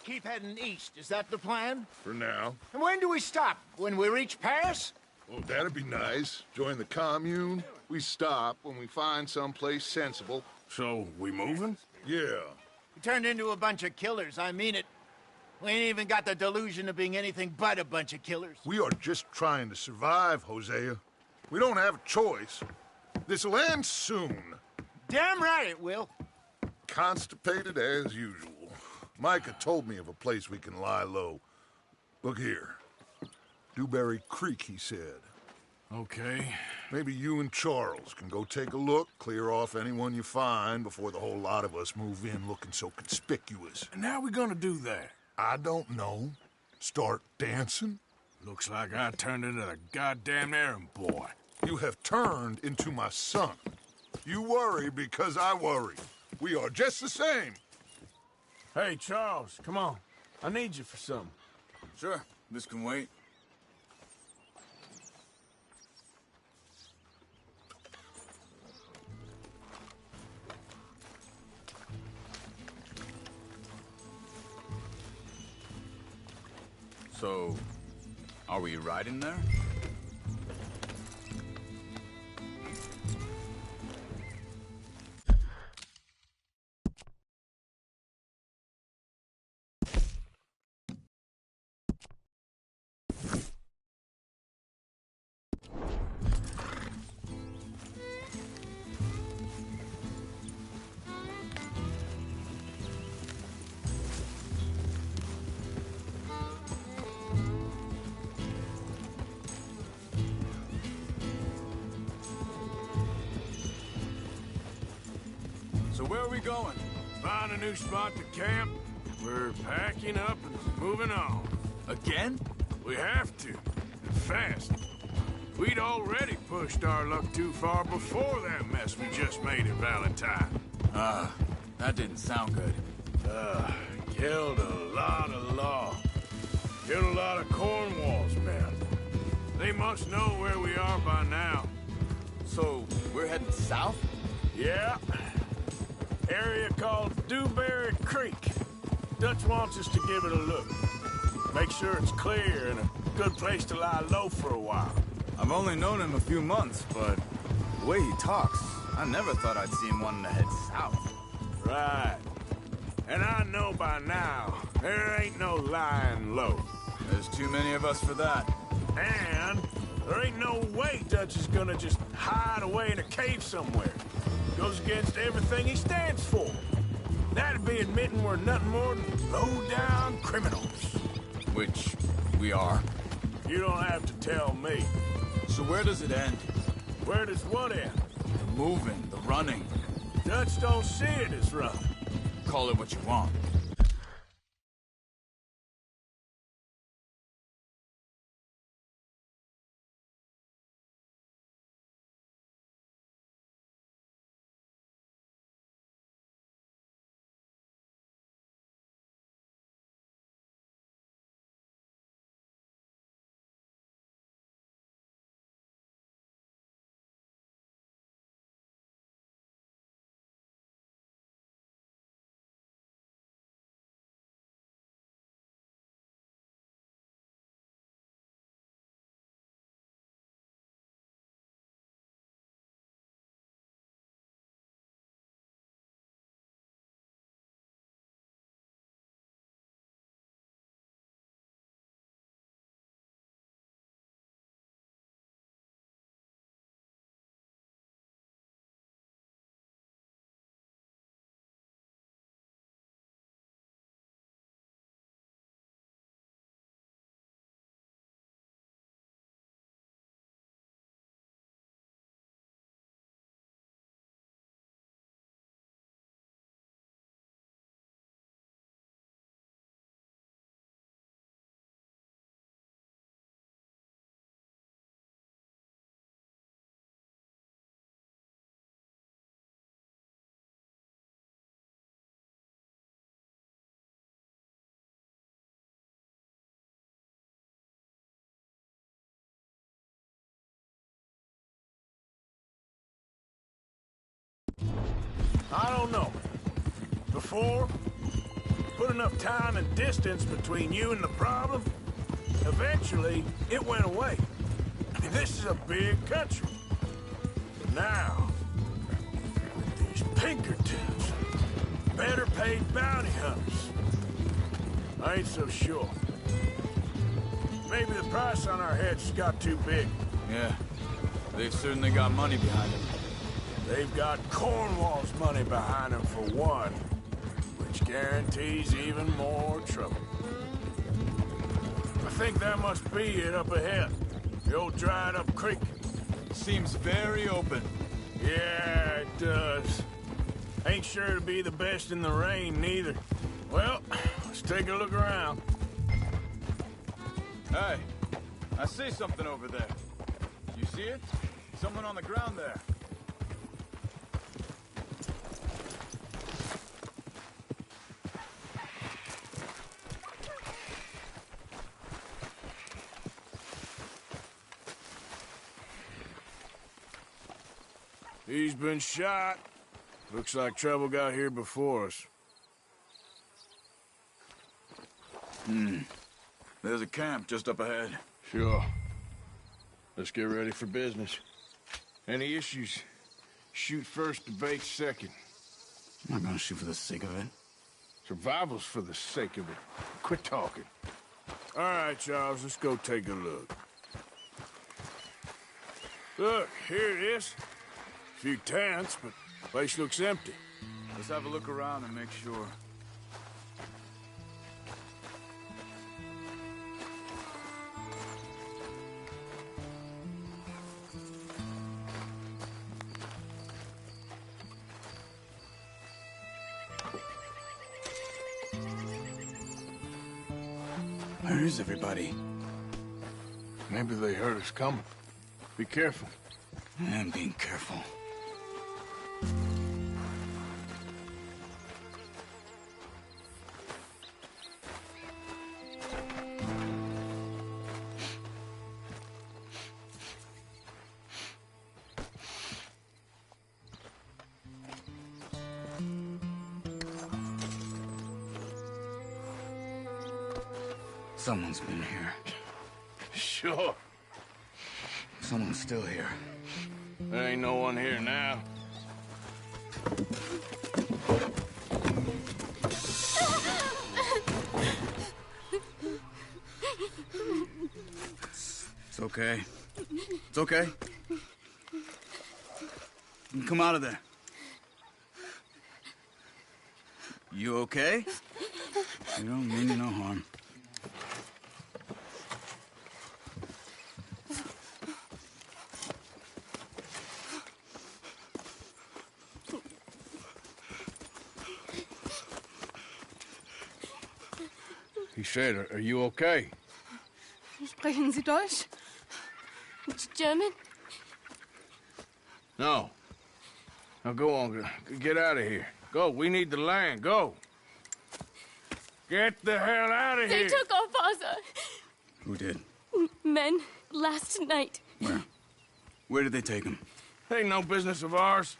keep heading east. Is that the plan? For now. And when do we stop? When we reach Paris? Well, that'd be nice. Join the commune. We stop when we find someplace sensible. So, we moving? Yeah. We turned into a bunch of killers, I mean it. We ain't even got the delusion of being anything but a bunch of killers. We are just trying to survive, Hosea. We don't have a choice. This'll end soon. Damn right it will. Constipated as usual. Micah told me of a place we can lie low. Look here. Dewberry Creek, he said. Okay. Maybe you and Charles can go take a look, clear off anyone you find before the whole lot of us move in looking so conspicuous. And how we gonna do that? I don't know. Start dancing? Looks like I turned into the goddamn errand boy. You have turned into my son. You worry because I worry. We are just the same. Hey, Charles, come on. I need you for something. Sure, this can wait. So, are we riding there? So where are we going? Found a new spot to camp. We're packing up and moving on. Again? We have to. And fast. We'd already pushed our luck too far before that mess we just made at Valentine. That didn't sound good. Killed a lot of law. Killed a lot of Cornwall's men. They must know where we are by now. So, we're heading south? Yeah. Area called Dewberry Creek. Dutch wants us to give it a look. Make sure it's clear and a good place to lie low for a while. I've only known him a few months, but the way he talks, I never thought I'd see him wanting to head south. Right. And I know by now, there ain't no lying low. There's too many of us for that. And there ain't no way Dutch is gonna just hide away in a cave somewhere. Goes against everything he stands for. That'd be admitting we're nothing more than low-down criminals. Which we are. You don't have to tell me. So where does it end? Where does what end? The moving, the running. Dutch don't see it as run. Call it what you want. I don't know. Before? put enough time and distance between you and the problem, eventually it went away. I mean, this is a big country. But now, with these Pinkertons, better paid bounty hunters, I ain't so sure. Maybe the price on our heads got too big. Yeah, they've certainly got money behind them. They've got Cornwall's money behind them for one, which guarantees even more trouble. I think that must be it up ahead. The old dried-up creek. Seems very open. Yeah, it does. Ain't sure to be the best in the rain, neither. Well, let's take a look around. Hey, I see something over there. You see it? Someone on the ground there. He's been shot. Looks like trouble got here before us. There's a camp just up ahead. Sure. Let's get ready for business. Any issues, shoot first, debate second. I'm not gonna shoot for the sake of it. Survival's for the sake of it. Quit talking. All right, Charles, let's go take a look. Look, here it is. A few tents, but the place looks empty. Let's have a look around and make sure. Where is everybody? Maybe they heard us coming. Be careful. I am being careful. Someone's been here. Sure. Someone's still here. There ain't no one here now. It's okay. It's okay. You can come out of there. You okay? You don't mean you no harm. He said, are you okay? Sprechen Sie Deutsch? German? No. Now go on, get out of here. Go, we need the land, go. Get the hell out of They here. took our father. Who did? Men, last night. Where? Where did they take him? Ain't no business of ours.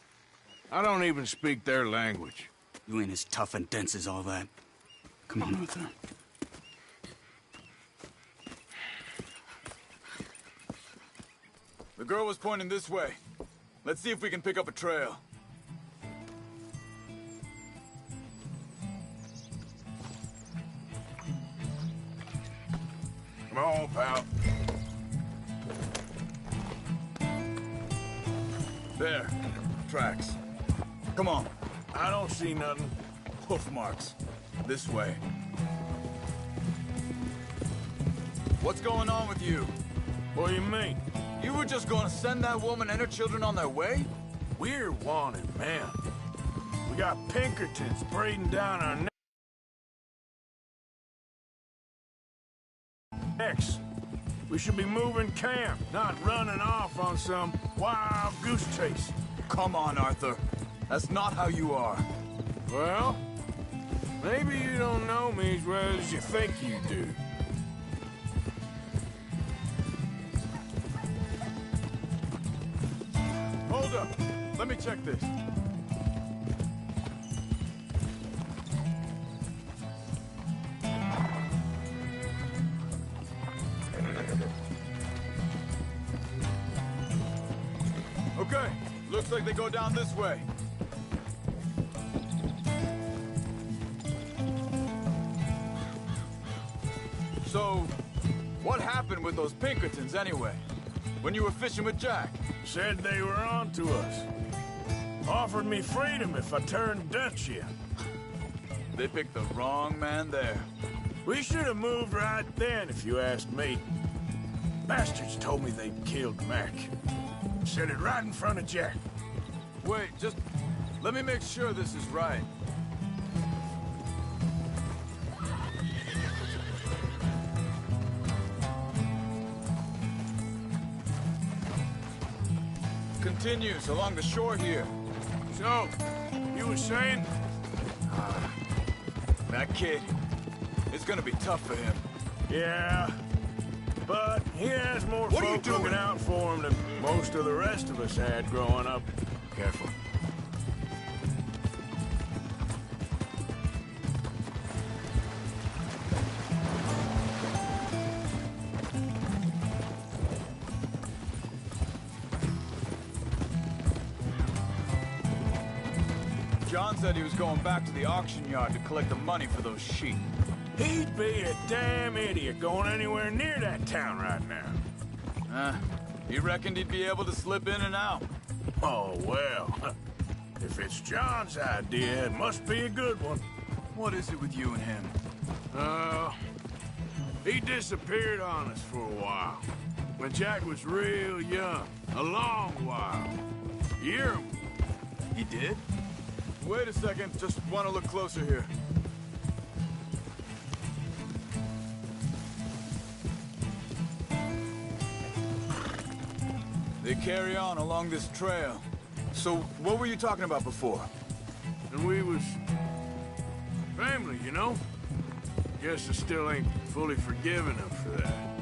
I don't even speak their language. You ain't as tough and dense as all that. Come on, Arthur. The girl was pointing this way. Let's see if we can pick up a trail. Come on, pal. There. Tracks. Come on. I don't see nothing. Hoof marks. This way. What's going on with you? What do you mean? You were just going to send that woman and her children on their way? We're wanted, man. We got Pinkertons breathing down our necks. We should be moving camp, not running off on some wild goose chase. Come on, Arthur. That's not how you are. Well, maybe you don't know me as well as you think you do. Hold up. Let me check this. Looks like they go down this way. So, what happened with those Pinkertons anyway? When you were fishing with Jack? Said they were on to us. Offered me freedom if I turned Dutch in. They picked the wrong man there. We should have moved right then, if you asked me. Bastards told me they'd killed Mac. Said it right in front of Jack. Wait, just let me make sure this is right. Continues along the shore here. So, you were saying? That kid, it's gonna be tough for him. Yeah. But he has more What are you folk looking doing? out for him than most of the rest of us had growing up. Careful. John said he was going back to the auction yard to collect the money for those sheep. He'd be a damn idiot going anywhere near that town right now. He reckoned he'd be able to slip in and out. Oh, well. If it's John's idea, it must be a good one. What is it with you and him? He disappeared on us for a while. When Jack was real young. A long while. Year. He did? Wait a second, just want to look closer here. They carry on along this trail. So, what were you talking about before? And we was... family, you know? Guess I still ain't fully forgiven him for that.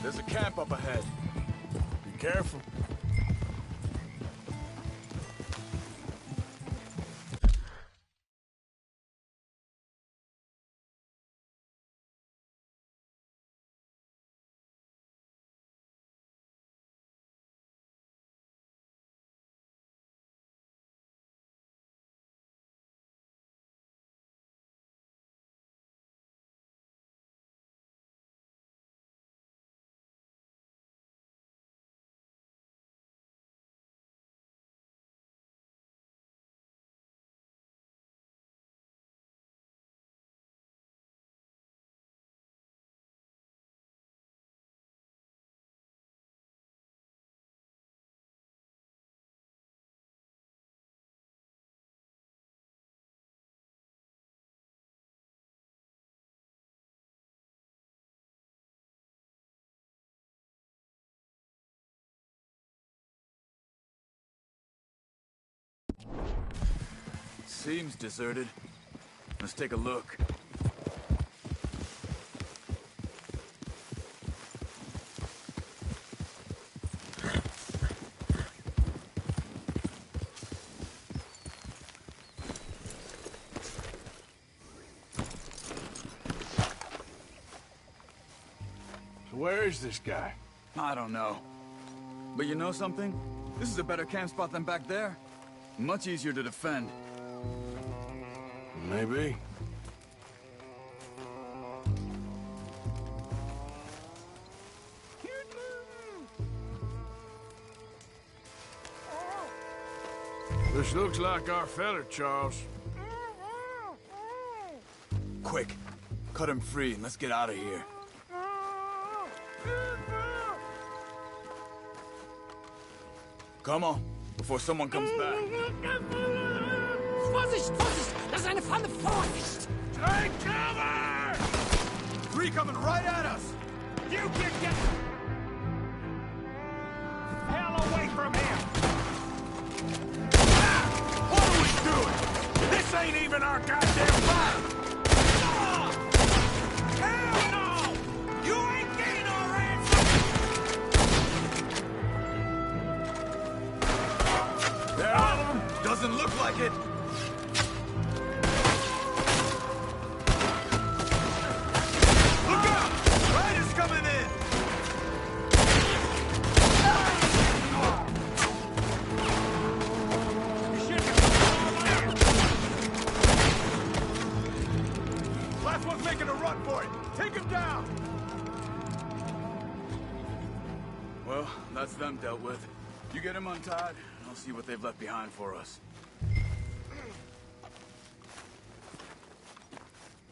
There's a camp up ahead. Be careful. Seems deserted. Let's take a look. So where is this guy? I don't know. But you know something? This is a better camp spot than back there. Much easier to defend. Maybe. This looks like our fella, Charles. Quick, cut him free and let's get out of here. Come on, before someone comes back. Vorsicht, Vorsicht! Das ist eine Falle! Vorsicht! Take cover! Three coming right at us! You can get hell away from him! What are we doing? This ain't even our goddamn fight! Hell no! You ain't getting our answer! There, all of them? Doesn't look like it. Look out! Riders coming in! Last one's making a run for it! Take him down! Well, that's them dealt with. You get them untied, and I'll see what they've left behind for us.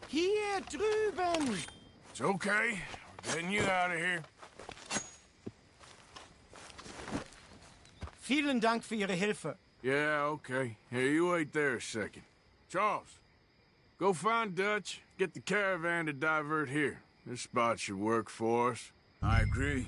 Hier drüben! It's okay. We're getting you out of here. Vielen Dank für Ihre Hilfe. Yeah, okay. Here, you wait there a second. Charles, go find Dutch, get the caravan to divert here. This spot should work for us. I agree.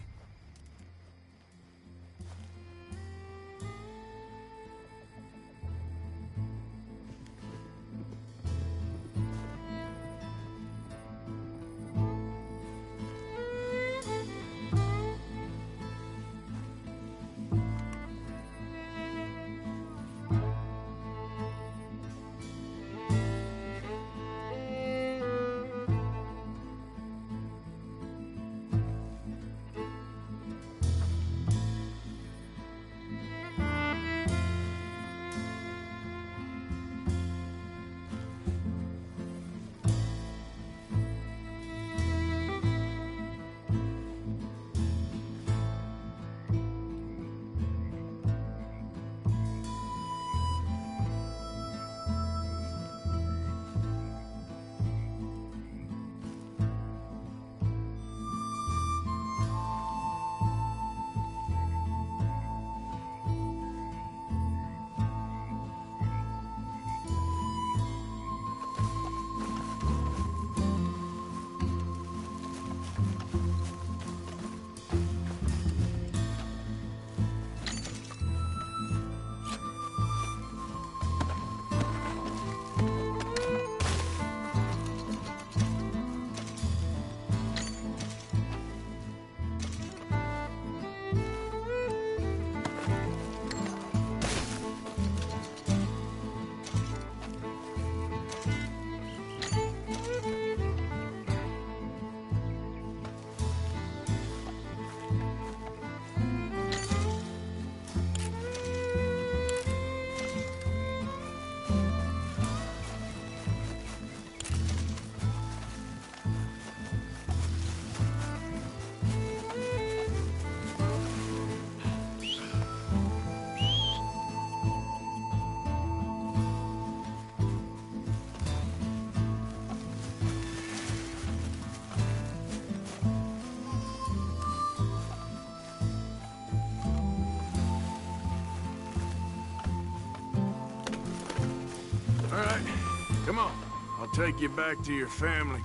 I'll take you back to your family.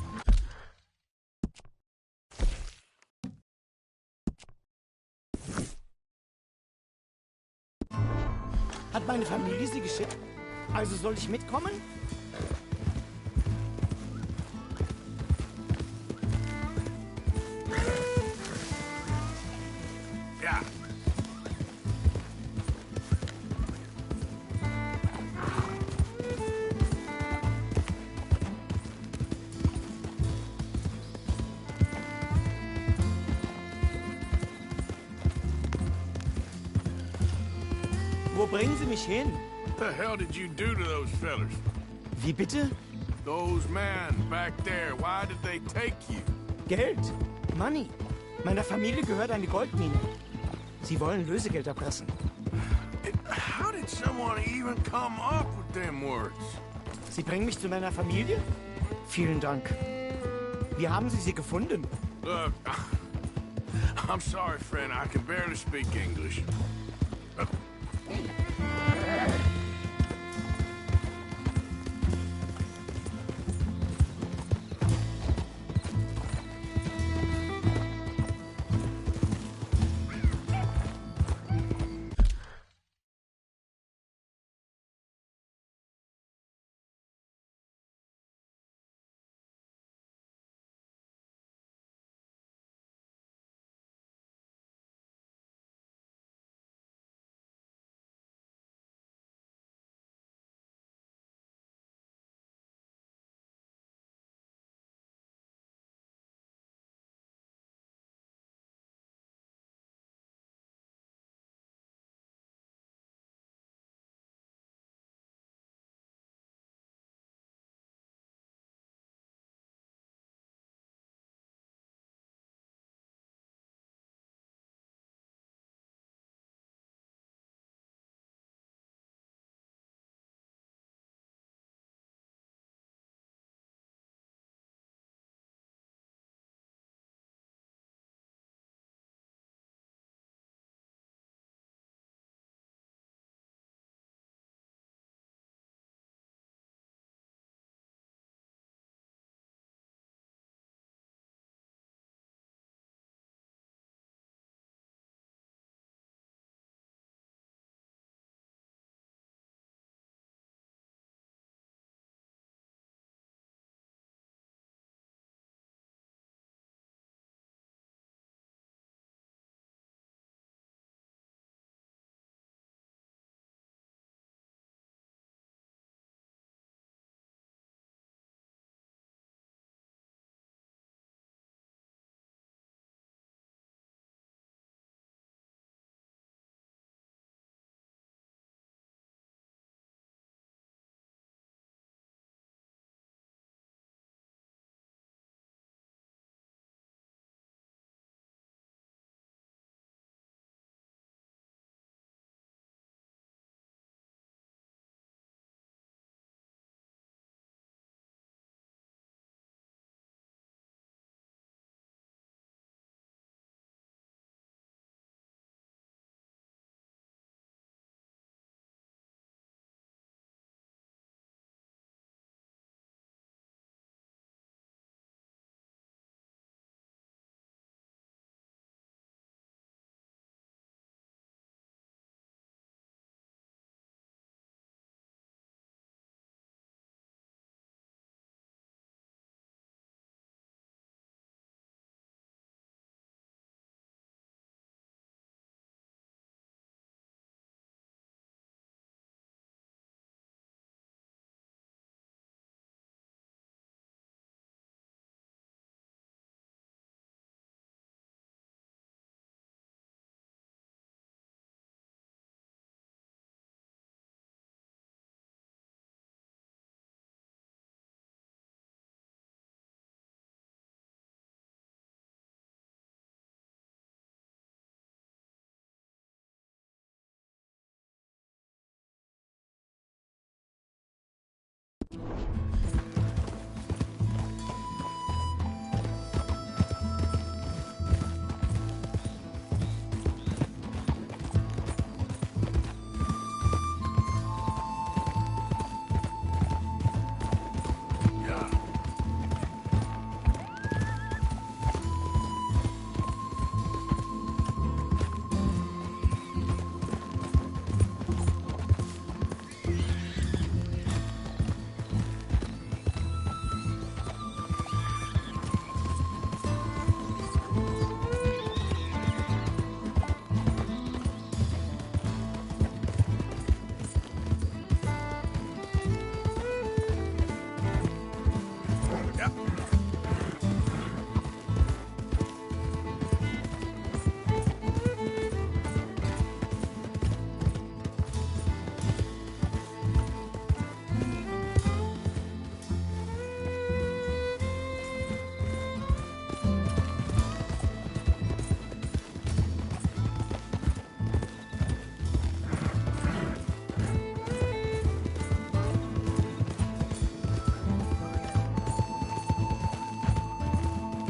Hat meine Familie sie geschickt? Also soll ich mitkommen? Ja. Wo bringen Sie mich hin? What the hell did you do to those fellers? Wie bitte? Those men back there, why did they take you? Geld. Money. Meiner Familie gehört eine Goldmine. Sie wollen Lösegeld erpressen. How did someone even come up with them words? Sie bringen mich zu meiner Familie? Vielen Dank. Wie haben Sie sie gefunden? Look, I'm sorry, friend. I can barely speak English.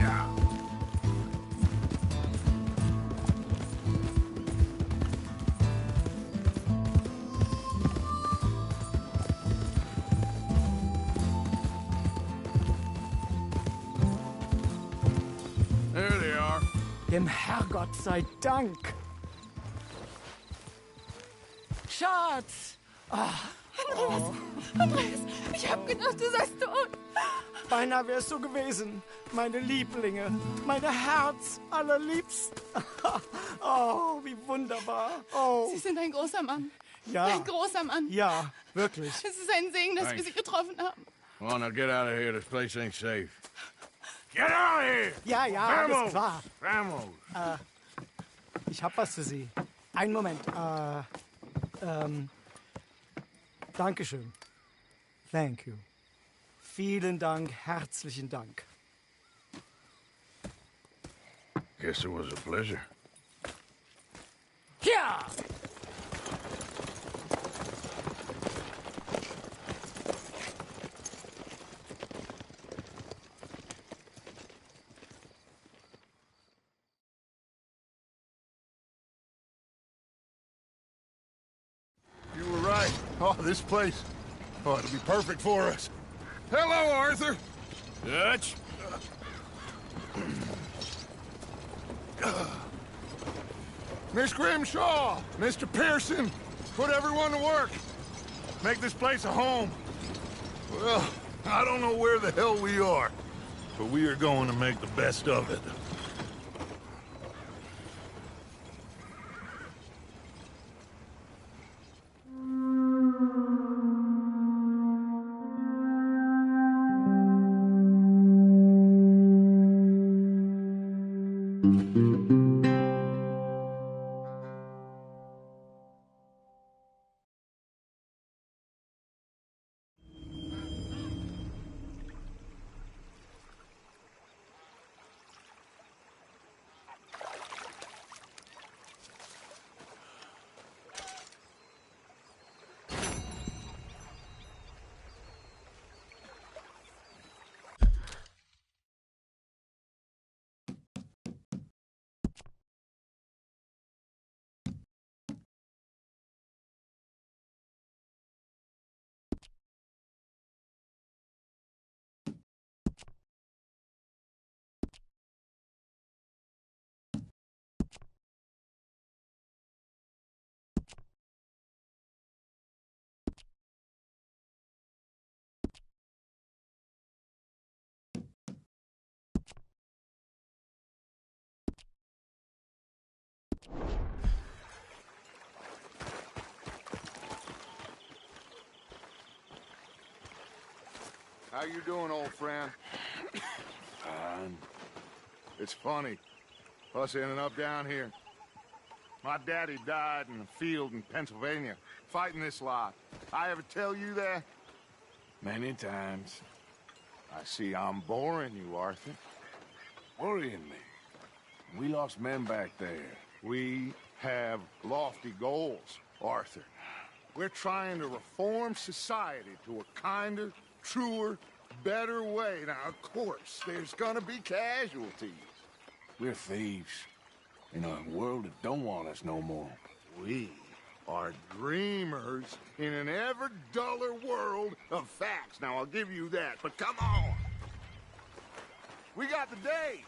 Yeah. There they are. Dem Herrgott sei Dank. Schatz! Andreas, ich hab gedacht, du seist tot. Beinahe wärst du gewesen. Meine Lieblinge. Meine Herz allerliebsten. Oh, wie wunderbar. Oh, Sie sind ein großer Mann. ja. Ein großer Mann. Ja, wirklich. Es ist ein Segen, dass wir Thanks. Sie getroffen haben. Come on, now get out of here. This place ain't safe. Get out of here! Ja, ja, alles klar. Vamos! Ich hab was für Sie. Einen Moment. Dankeschön. Thank you. Vielen Dank, herzlichen Dank. Guess it was a pleasure. Ja! You were right. Oh, this place. Oh, it'll be perfect for us. Hello, Arthur. Dutch? Miss Grimshaw, Mr. Pearson, put everyone to work. Make this place a home. Well, I don't know where the hell we are, but we are going to make the best of it. How you doing, old friend? Fine. It's funny, us ending up down here. My daddy died in a field in Pennsylvania, fighting this lot. I ever tell you that? Many times. I see I'm boring you, Arthur. Worrying me. We lost men back there. We have lofty goals, Arthur. We're trying to reform society to a kinder, truer, better way. Now, of course, there's gonna be casualties. We're thieves. In a world that don't want us no more. We are dreamers in an ever duller world of facts. Now, I'll give you that, but come on. We got the day.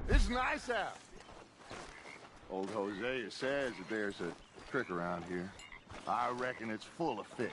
It's nice out. Old Hosea says that there's a trick around here. I reckon it's full of fish.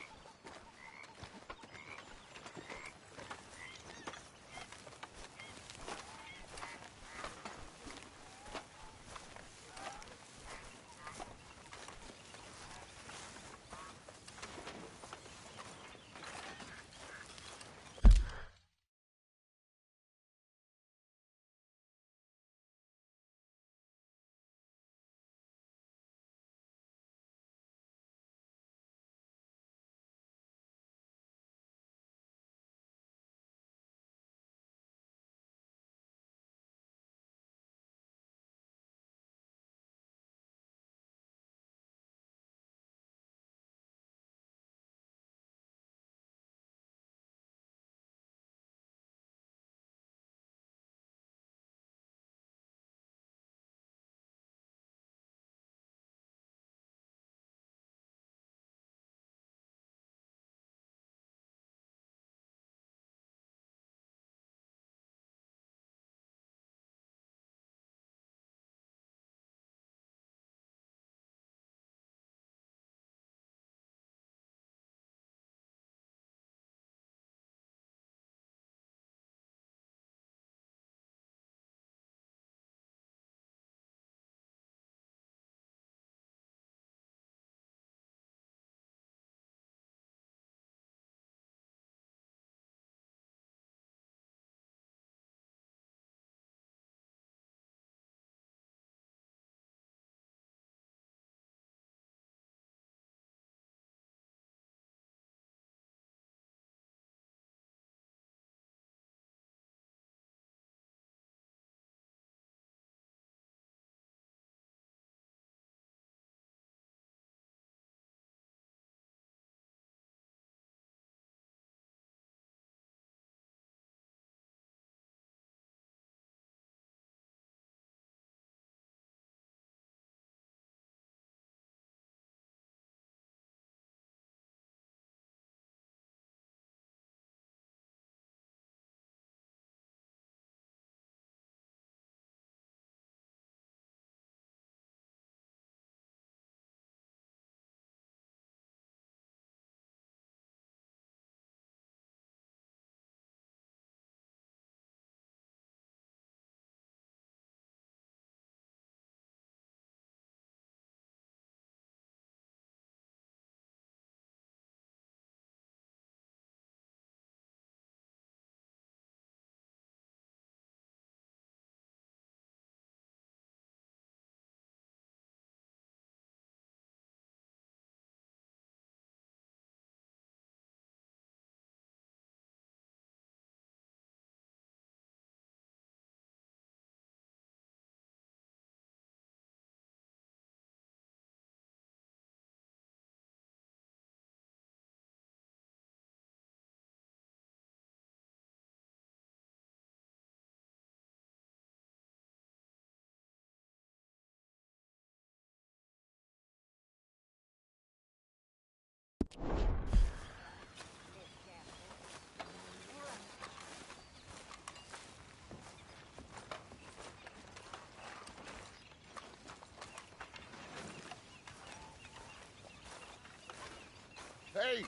Hey,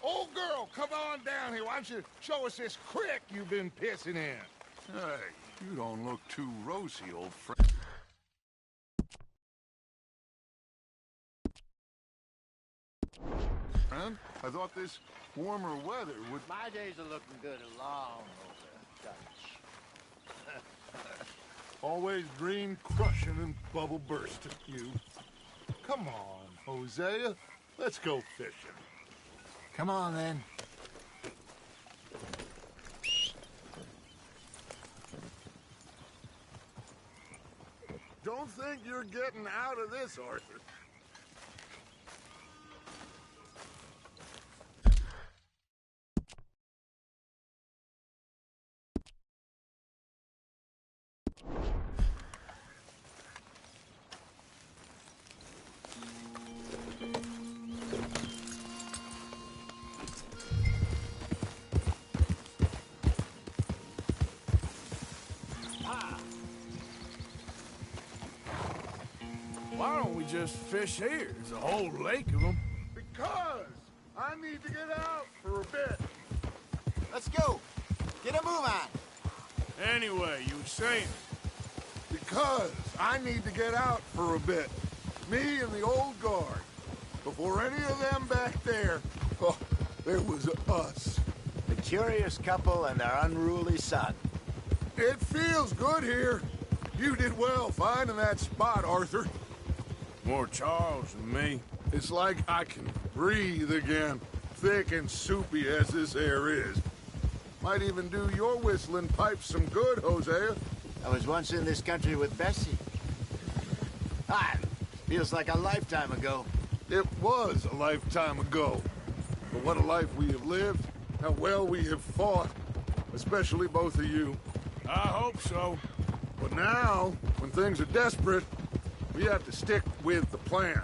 old girl, come on down here. Why don't you show us this creek you've been pissing in? Hey, you don't look too rosy, old friend. Man, I thought this warmer weather would... My days are looking good along over Dutch. Always green crushing and bubble bursting, you. Come on, Hosea. Let's go fishing. Come on, then. Don't think you're getting out of this, Arthur. Why don't we just fish here? There's a whole lake of them. Because I need to get out for a bit. Let's go. Get a move on. Anyway, you were saying... Because I need to get out for a bit. Me and the old guard. Before any of them back there, oh, there was us. The curious couple and their unruly son. It feels good here. You did well finding that spot, Arthur. More Charles than me. It's like I can breathe again, thick and soupy as this air is. Might even do your whistling pipes some good, Hosea. I was once in this country with Bessie. Ah, feels like a lifetime ago. It was a lifetime ago. But what a life we have lived, how well we have fought, especially both of you. I hope so. But now, when things are desperate, we have to stick with the plan.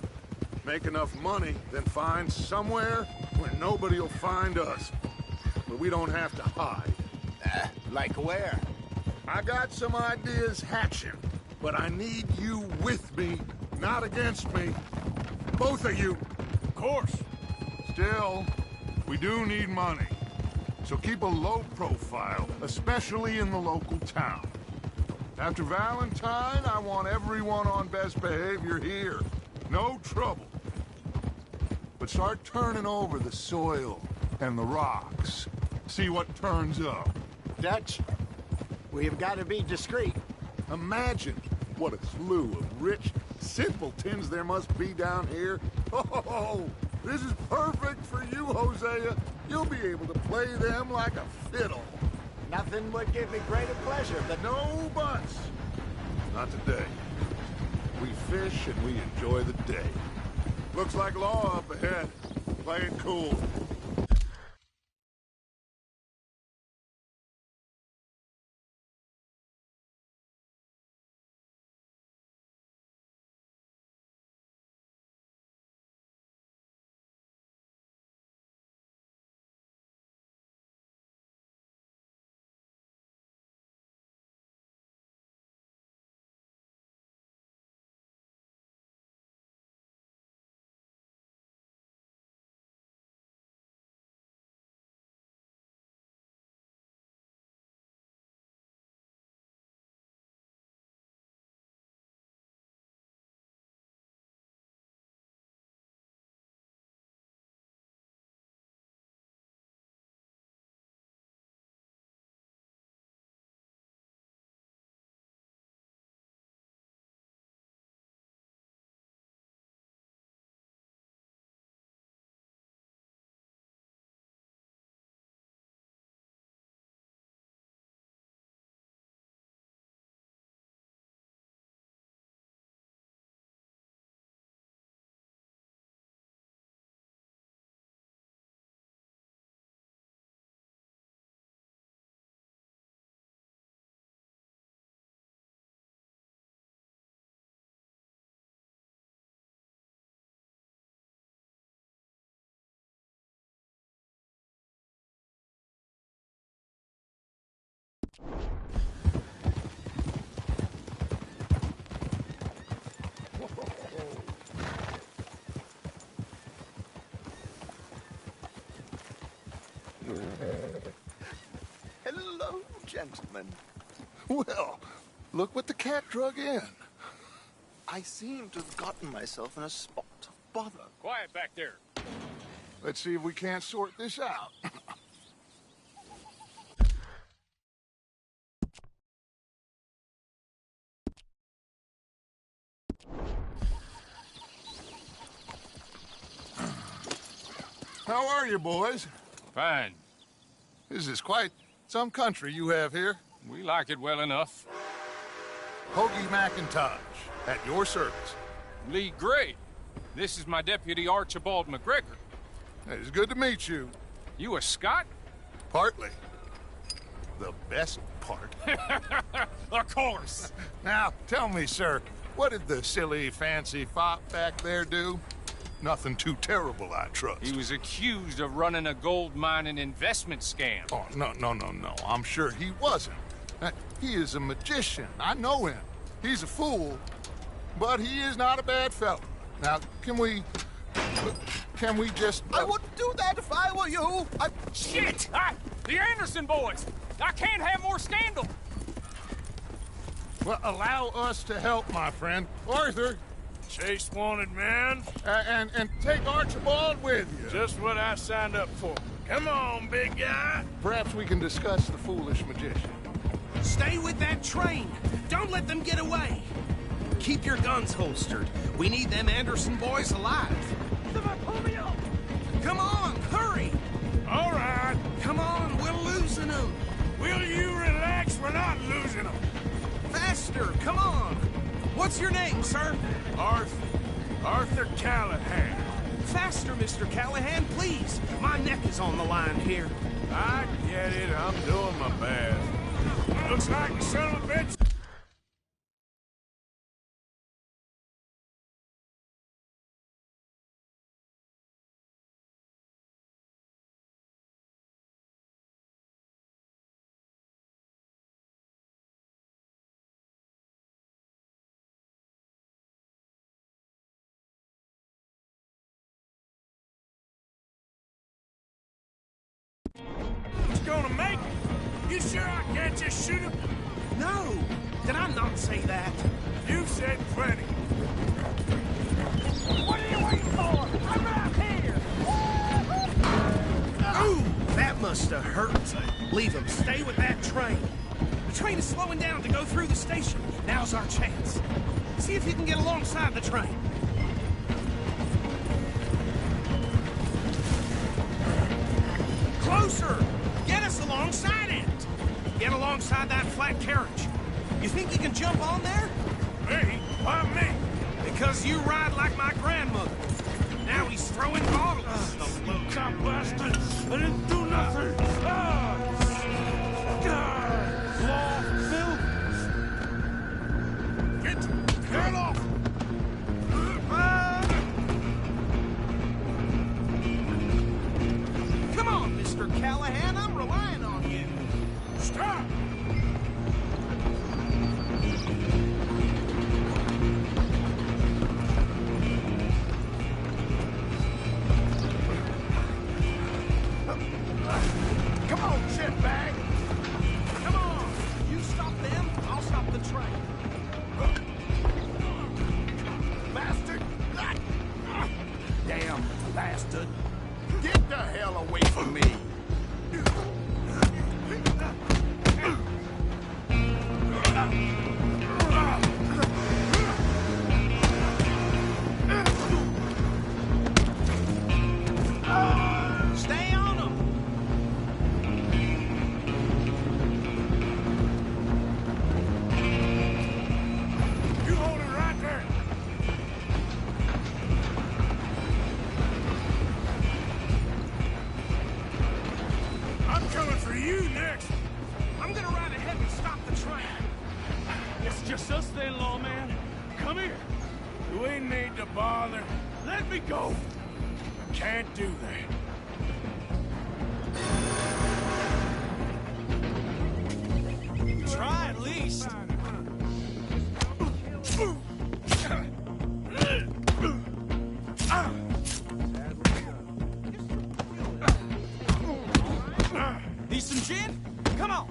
Make enough money, then find somewhere where nobody will find us. But we don't have to hide. Like where? I got some ideas hatching, but I need you with me, not against me. Both of you. Of course. Still, we do need money. So keep a low profile, especially in the local town. After Valentine, I want everyone on best behavior here. No trouble. But start turning over the soil and the rocks. See what turns up. Dutch, we've got to be discreet. Imagine what a slew of rich simpletons there must be down here. Oh, this is perfect for you, Hosea. You'll be able to play them like a fiddle. Nothing would give me greater pleasure than... No buts. Not today. We fish and we enjoy the day. Looks like law up ahead. Play it cool. Hello, gentlemen. Well, look what the cat drug in. I seem to have gotten myself in a spot of bother. Quiet back there. Let's see if we can't sort this out. How are you, boys? Fine. This is quite some country you have here. We like it well enough. Hoagie McIntosh, at your service. Lee Gray. This is my deputy Archibald McGregor. It's good to meet you. You a Scot? Partly. The best part. Of course. Now, tell me, sir, what did the silly, fancy fop back there do? Nothing too terrible, I trust. He was accused of running a gold mining investment scam. Oh, no. I'm sure he wasn't. He is a magician. I know him. He's a fool, but he is not a bad fellow. Now, can we just... I wouldn't do that if I were you. Shit! The Anderson boys! I can't have more scandal! Well, allow us to help, my friend. Arthur, Chase wanted man. and take Archibald with you. Just what I signed up for. Come on, big guy. Perhaps we can discuss the foolish magician. Stay with that train. Don't let them get away. Keep your guns holstered. We need them Anderson boys alive. Come on, hurry! All right. Come on, we're losing them. Will you relax? We're not losing them. Faster, come on. What's your name, sir? Arthur Callahan. Faster, Mr. Callahan, please. My neck is on the line here. I get it. I'm doing my best. Looks like the son of a bitch. He's gonna make it. You sure I can't just shoot him? No, did I not say that? You said plenty. What are you waiting for? I'm out here! Ooh, that must have hurt. Leave him. Stay with that train. The train is slowing down to go through the station. Now's our chance. See if you can get alongside the train. Closer! Get us alongside it! Get alongside that flat carriage. You think you can jump on there? Me? Why me? Because you ride like my grandmother. Now he's throwing bottles. The little cop bastard! I didn't do nothing! Ah! God! Law, Phil! Get off! Come on, Mr. Callahan, I'm relying on you. Stop! Come on, shitbag! Come on! You stop them, I'll stop the train. Bastard! Damn bastard. Get the hell away from me! Stay on them. You hold it right there! I'm coming for you next! I'm gonna ride ahead and stop the train. It's just us then, lawman. Come here. We need to bother. Let me go. I can't do that. Try at least. chin? Come on.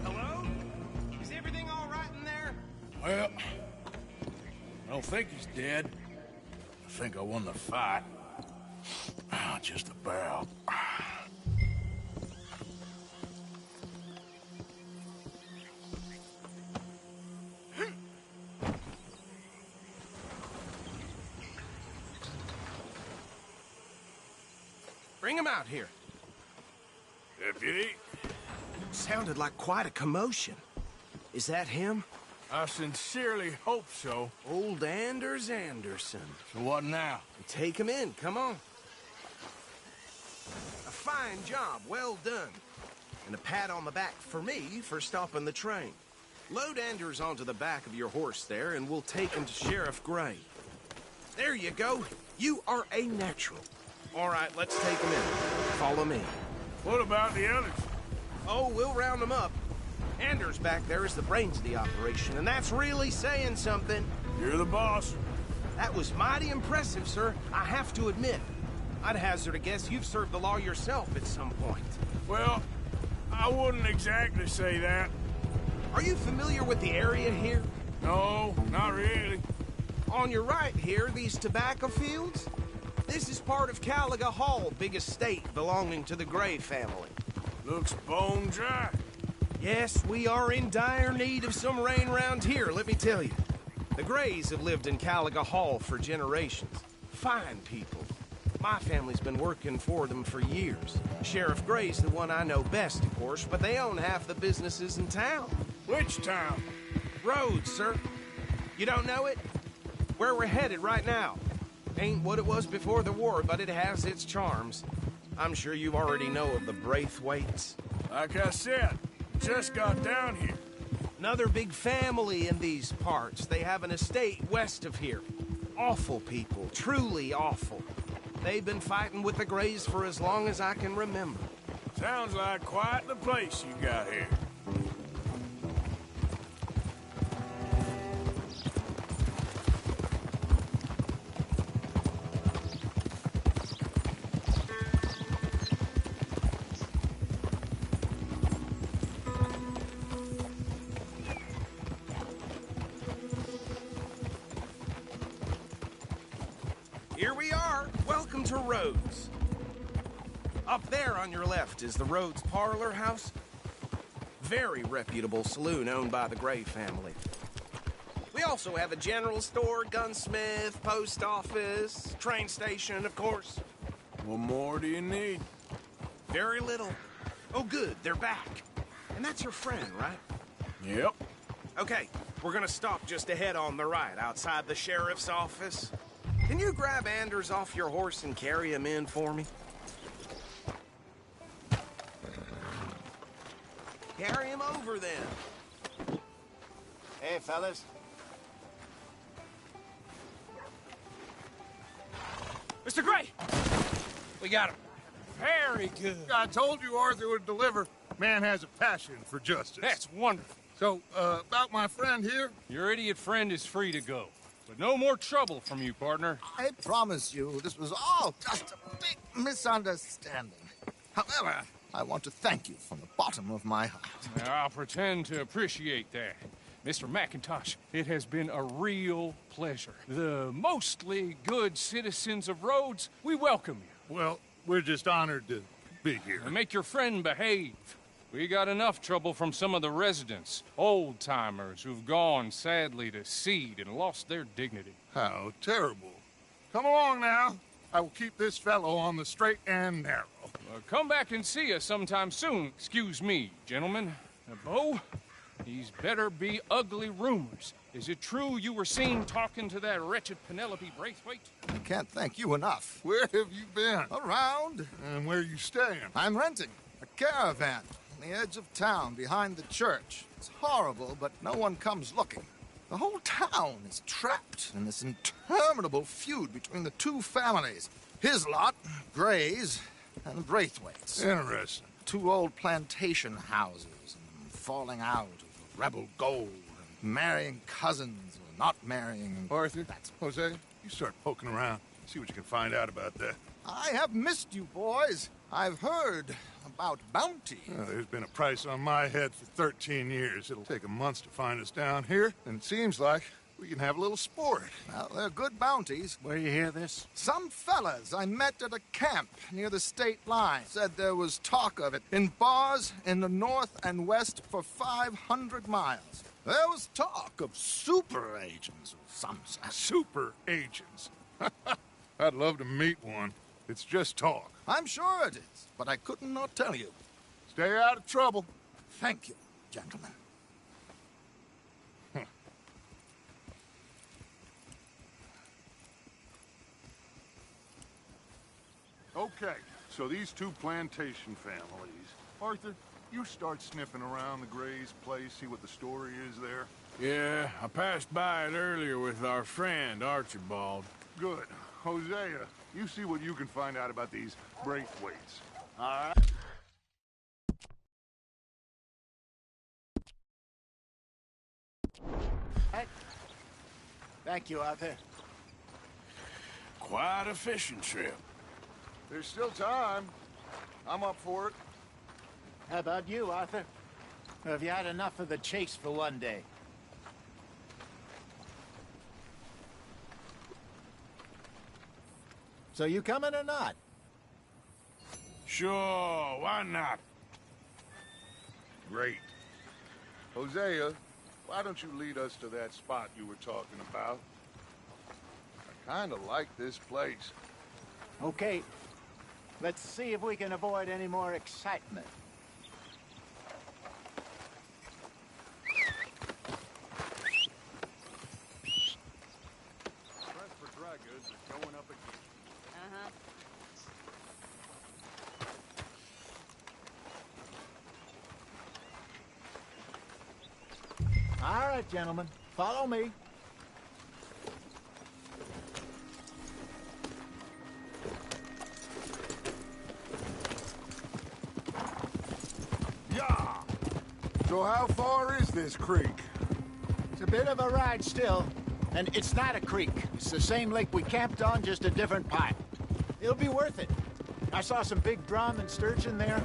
Hello? Is everything all right in there? Well, I don't think he's dead. I think I won the fight. Just about. Bring him out here. Deputy, Sounded like quite a commotion. Is that him? I sincerely hope so. Old Anders Anderson. So what now? Take him in, come on. A fine job, well done. And a pat on the back for me for stopping the train. Load Anders onto the back of your horse there, and we'll take him to Sheriff Gray. There you go. You are a natural. All right, let's take him in. Follow me. What about the others? Oh, we'll round them up. Anders back there is the brains of the operation, and that's really saying something. You're the boss. That was mighty impressive, sir. I have to admit. I'd hazard a guess you've served the law yourself at some point. Well, I wouldn't exactly say that. Are you familiar with the area here? No, not really. On your right here, these tobacco fields? This is part of Caliga Hall, big estate belonging to the Gray family. Looks bone dry. Yes, we are in dire need of some rain round here, let me tell you. The Grays have lived in Caliga Hall for generations. Fine people. My family's been working for them for years. Sheriff Gray's the one I know best, of course, but they own half the businesses in town. Which town? Rhodes, sir. You don't know it? Where we're headed right now. Ain't what it was before the war, but it has its charms. I'm sure you already know of the Braithwaites. Like I said, just got down here. Another big family in these parts. They have an estate west of here. Awful people, truly awful. They've been fighting with the Grays for as long as I can remember. Sounds like quite the place you got here. Here we are. Welcome to Rhodes. Up there on your left is the Rhodes Parlor House. Very reputable saloon owned by the Gray family. We also have a general store, gunsmith, post office, train station, of course. What more do you need? Very little. Oh, good, they're back. And that's your friend, right? Yep. Okay, we're gonna stop just ahead on the right, outside the sheriff's office. Can you grab Anders off your horse and carry him in for me? Carry him over, then. Hey, fellas. Mr. Gray! We got him. Very good. I told you Arthur would deliver. Man has a passion for justice. That's wonderful. So, about my friend here? Your idiot friend is free to go. But no more trouble from you, partner. I promise you, this was all just a big misunderstanding. However, I want to thank you from the bottom of my heart. I'll pretend to appreciate that. Mr. McIntosh, it has been a real pleasure. The mostly good citizens of Rhodes, we welcome you. Well, we're just honored to be here. And make your friend behave. We got enough trouble from some of the residents, old-timers who've gone, sadly, to seed and lost their dignity. How terrible. Come along now. I will keep this fellow on the straight and narrow. Come back and see us sometime soon. Excuse me, gentlemen. Bo, these better be ugly rumors. Is it true you were seen talking to that wretched Penelope Braithwaite? I can't thank you enough. Where have you been? Around. And where are you staying? I'm renting a caravan on the edge of town behind the church. It's horrible, but no one comes looking. The whole town is trapped in this interminable feud between the two families. His lot, Gray's, and the Braithwaites. Interesting. 2 old plantation houses and falling out over rebel gold, and marrying cousins or not marrying. Arthur, Jose, you start poking around. See what you can find out about that. I have missed you, boys. I've heard about bounty. There's been a price on my head for 13 years. It'll take 'em months to find us down here, and it seems like we can have a little sport. Well, they're good bounties. Where you hear this? Some fellas I met at a camp near the state line said there was talk of it in bars in the north and west for 500 miles. There was talk of super agents of some sort. Super agents. I'd love to meet one. It's just talk. I'm sure it is, but I couldn't not tell you. Stay out of trouble. Thank you, gentlemen. Okay, so these two plantation families. Arthur, you start sniffing around the Gray's place, see what the story is there. Yeah, I passed by it earlier with our friend, Archibald. Good. Hosea, you see what you can find out about these Braithwaites. All right. Thank you, Arthur. Quite a fishing trip. There's still time. I'm up for it. How about you, Arthur? Or have you had enough of the chase for one day? So you coming or not? Sure, why not? Great. Hosea, why don't you lead us to that spot you were talking about? I kind of like this place. Okay. Let's see if we can avoid any more excitement. Press for dry goods are going up again. All right, gentlemen. Follow me. Yeah! So how far is this creek? It's a bit of a ride still. And it's not a creek. It's the same lake we camped on, just a different pipe. It'll be worth it. I saw some big drum and sturgeon there.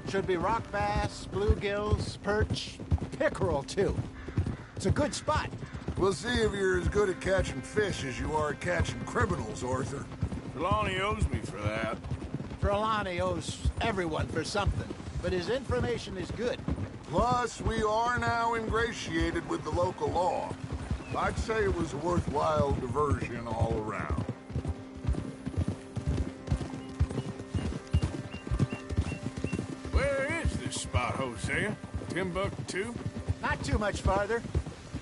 Should be rock bass, bluegills, perch, pickerel, too. It's a good spot. We'll see if you're as good at catching fish as you are at catching criminals, Arthur. Trelawney owes me for that. Trelawney owes everyone for something, but his information is good. Plus, we are now ingratiated with the local law. I'd say it was a worthwhile diversion all around. Where is this spot, Hosea? Timbuktu? Not too much farther.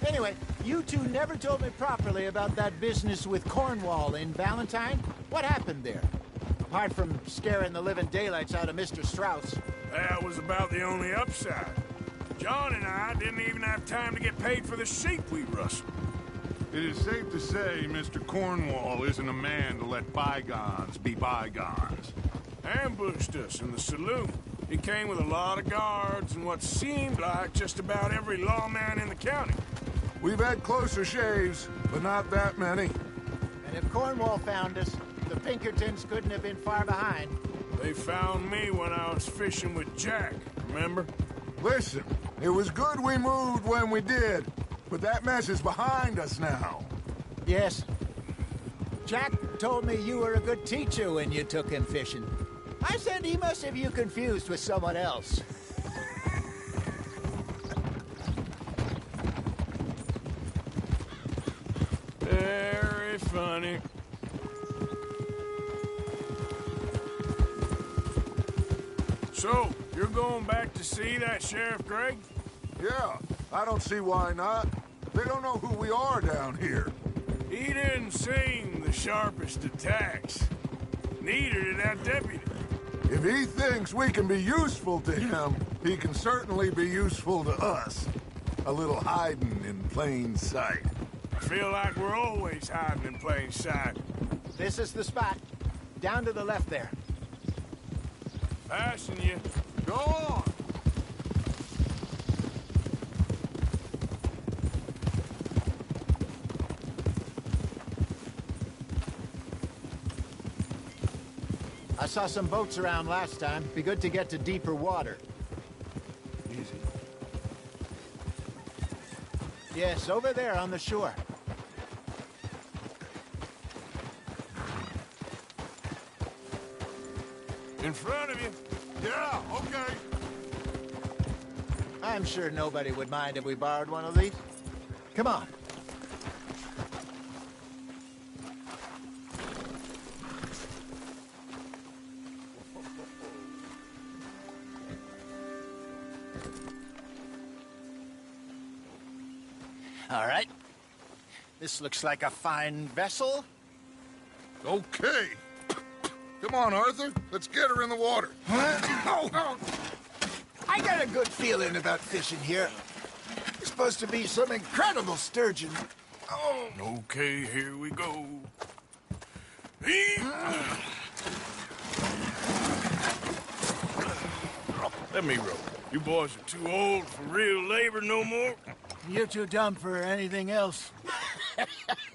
Anyway, you two never told me properly about that business with Cornwall in Valentine. What happened there? Apart from scaring the living daylights out of Mr. Strauss. That was about the only upside. John and I didn't even have time to get paid for the sheep we rustled. It is safe to say Mr. Cornwall isn't a man to let bygones be bygones. Ambushed us in the saloon. He came with a lot of guards and what seemed like just about every lawman in the county. We've had closer shaves, but not that many. And if Cornwall found us, the Pinkertons couldn't have been far behind. They found me when I was fishing with Jack, remember? Listen, it was good we moved when we did, but that mess is behind us now. Yes. Jack told me you were a good teacher when you took him fishing. I said he must have you confused with someone else. Very funny. So, you're going back to see that Sheriff Gregg? Yeah, I don't see why not. They don't know who we are down here. He didn't seem the sharpest attacks. Neither did that deputy. If he thinks we can be useful to him, he can certainly be useful to us. A little hiding in plain sight. I feel like we're always hiding in plain sight. This is the spot. Down to the left there. Passing you. Go on! saw some boats around last time. Be good to get to deeper water. Easy. Yes, over there on the shore. In front of you. Yeah, okay. I'm sure nobody would mind if we borrowed one of these. Come on. All right. This looks like a fine vessel. Okay. Come on, Arthur. Let's get her in the water. Oh. I got a good feeling about fishing here. It's supposed to be some incredible sturgeon. Oh. Okay, here we go. Let me row. You boys are too old for real labor no more. You're too dumb for anything else.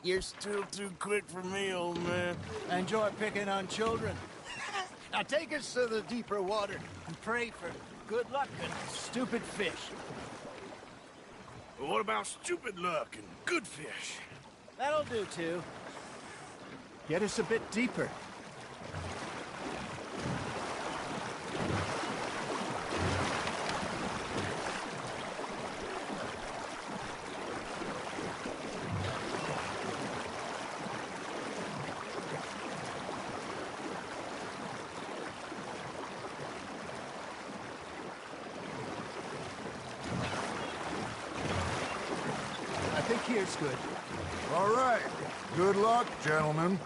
You're still too quick for me, old man. I enjoy picking on children. Now take us to the deeper water and pray for good luck and stupid fish. But what about stupid luck and good fish? That'll do, too. Get us a bit deeper. I think here's good. All right. Good luck, gentlemen.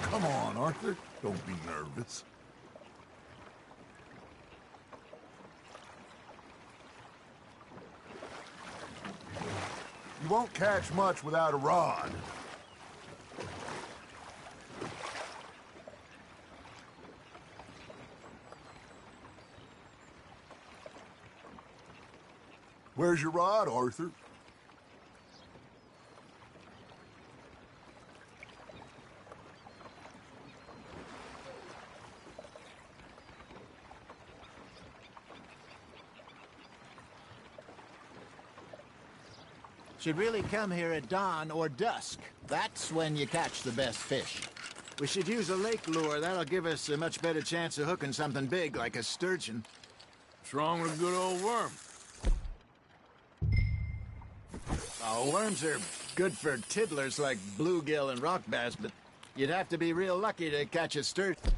Come on, Arthur. Don't be nervous. You won't catch much without a rod. Where's your rod, Arthur? Should really come here at dawn or dusk. That's when you catch the best fish. We should use a lake lure. That'll give us a much better chance of hooking something big like a sturgeon. What's wrong with a good old worm? Oh, worms are good for tiddlers like bluegill and rock bass, but you'd have to be real lucky to catch a sturgeon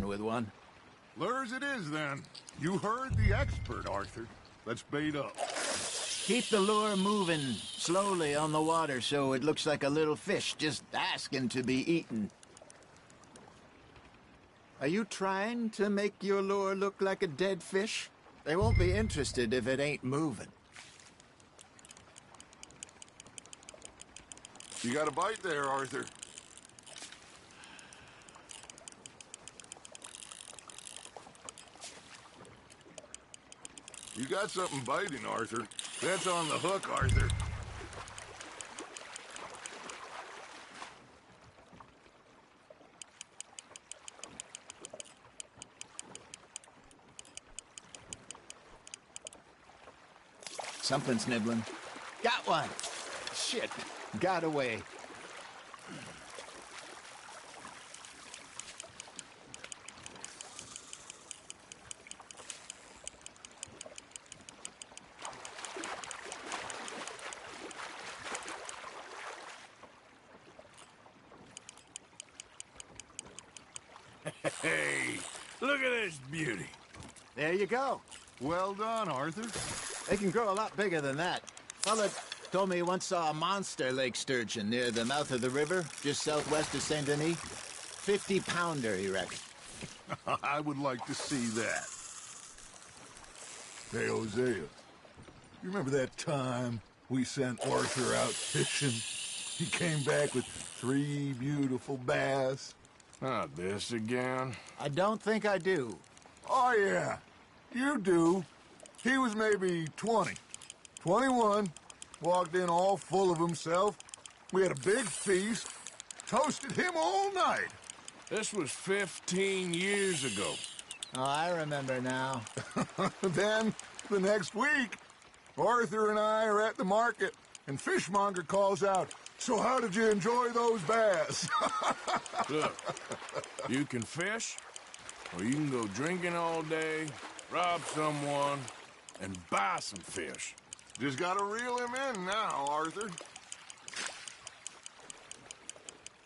with one. Lures it is, then. You heard the expert, Arthur. Let's bait up. Keep the lure moving slowly on the water so it looks like a little fish just asking to be eaten. Are you trying to make your lure look like a dead fish? They won't be interested if it ain't moving. You got a bite there, Arthur. You got something biting, Arthur. That's on the hook, Arthur. Something's nibbling. Got one. Shit. Got away. Hey, look at this beauty. There you go. Well done, Arthur. They can grow a lot bigger than that. Fella told me he once saw a monster lake sturgeon near the mouth of the river, just southwest of Saint Denis. 50-pounder, he reckoned. I would like to see that. Hey, Hosea, you remember that time we sent Arthur out fishing? He came back with 3 beautiful bass. Not this again. I don't think I do. Oh, yeah. You do. He was maybe 20, 21, Walked in all full of himself. We had a big feast. Toasted him all night. This was 15 years ago. Oh, I remember now. Then, the next week, Arthur and I are at the market, and Fishmonger calls out, "So how did you enjoy those bass?" Look, you can fish, or you can go drinking all day, rob someone, and buy some fish. Just gotta reel him in now, Arthur.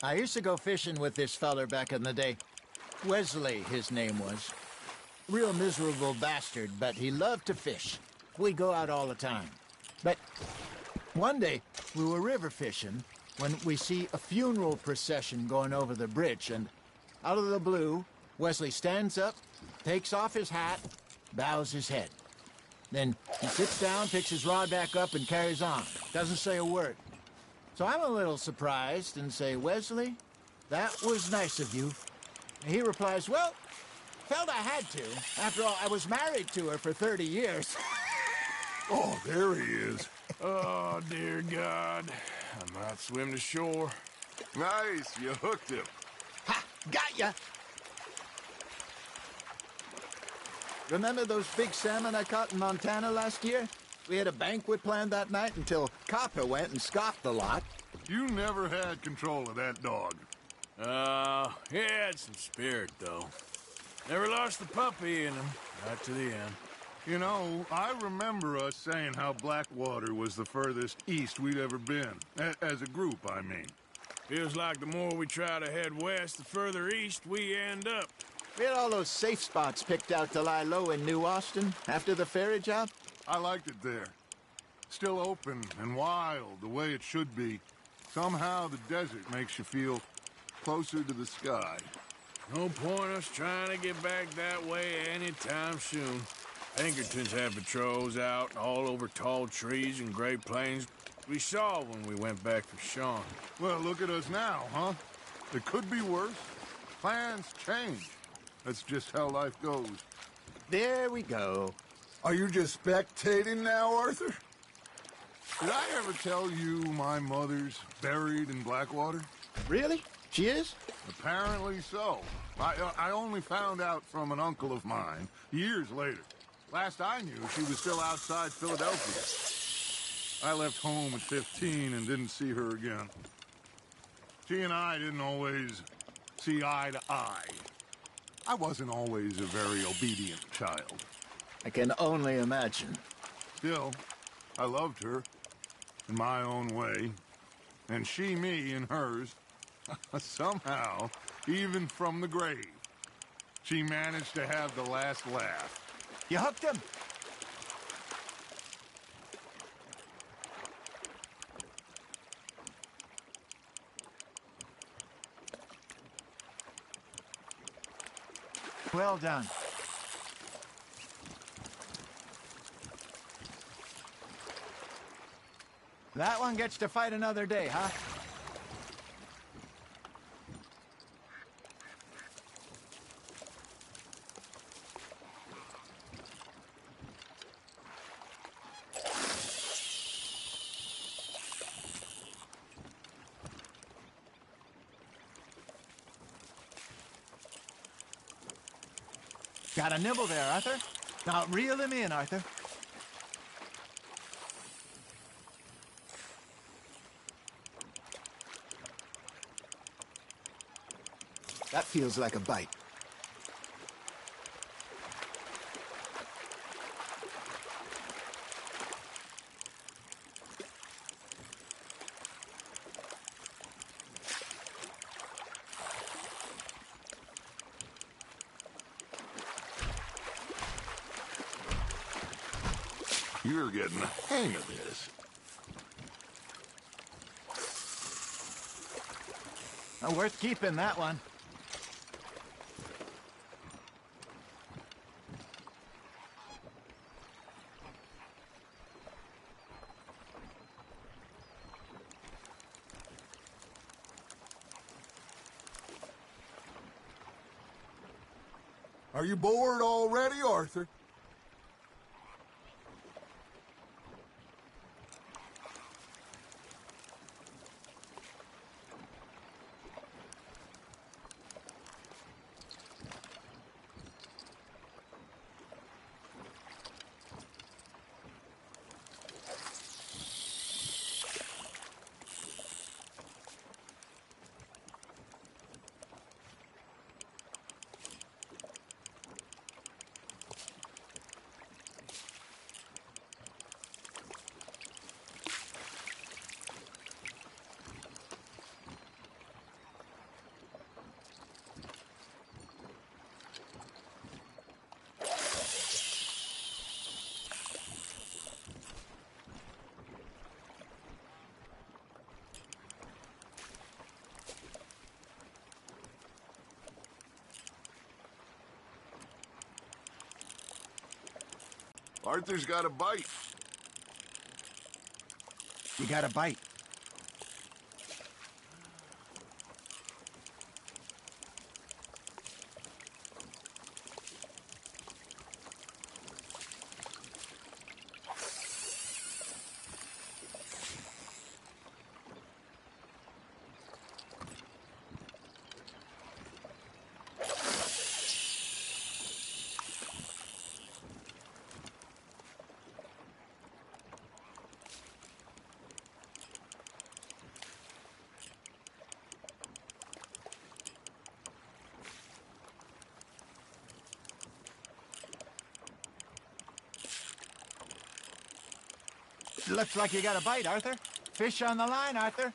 I used to go fishing with this feller back in the day. Wesley, his name was. Real miserable bastard, but he loved to fish. We go out all the time. But one day, we were river fishing when we see a funeral procession going over the bridge, and out of the blue, Wesley stands up, takes off his hat, bows his head. Then he sits down, picks his rod back up, and carries on. Doesn't say a word. So I'm a little surprised and say, "Wesley, that was nice of you." And he replies, "Well, felt I had to. After all, I was married to her for 30 years. Oh, there he is. Oh, dear God. I might swim to shore. Nice, you hooked him. Ha! Got ya! Remember those big salmon I caught in Montana last year? We had a banquet planned that night until Copper went and scoffed the lot. You never had control of that dog. He had some spirit, though. Never lost the puppy in him, right to the end. You know, I remember us saying how Blackwater was the furthest east we'd ever been. As a group, I mean. Feels like the more we try to head west, the further east we end up. We had all those safe spots picked out to lie low in New Austin after the ferry job. I liked it there. Still open and wild, the way it should be. Somehow the desert makes you feel closer to the sky. No point us trying to get back that way anytime soon. Pinkertons have patrols out all over tall trees and Great Plains. We saw when we went back for Sean. Well, look at us now, huh? It could be worse. Plans change. That's just how life goes. There we go. Are you just spectating now, Arthur? Did I ever tell you my mother's buried in Blackwater? Really? She is? Apparently so. I only found out from an uncle of mine years later. Last I knew, she was still outside Philadelphia. I left home at 15 and didn't see her again. She and I didn't always see eye to eye. I wasn't always a very obedient child. I can only imagine. Still, I loved her in my own way, and she me in hers. Somehow, even from the grave, she managed to have the last laugh. You hooked him? Well done. That one gets to fight another day, huh? Got a nibble there, Arthur. Now reel him in, Arthur. That feels like a bite. You're getting the hang of this. Worth keeping, that one. Are you bored already, Arthur? Arthur's got a bite. You got a bite. Looks like you got a bite, Arthur. Fish on the line, Arthur.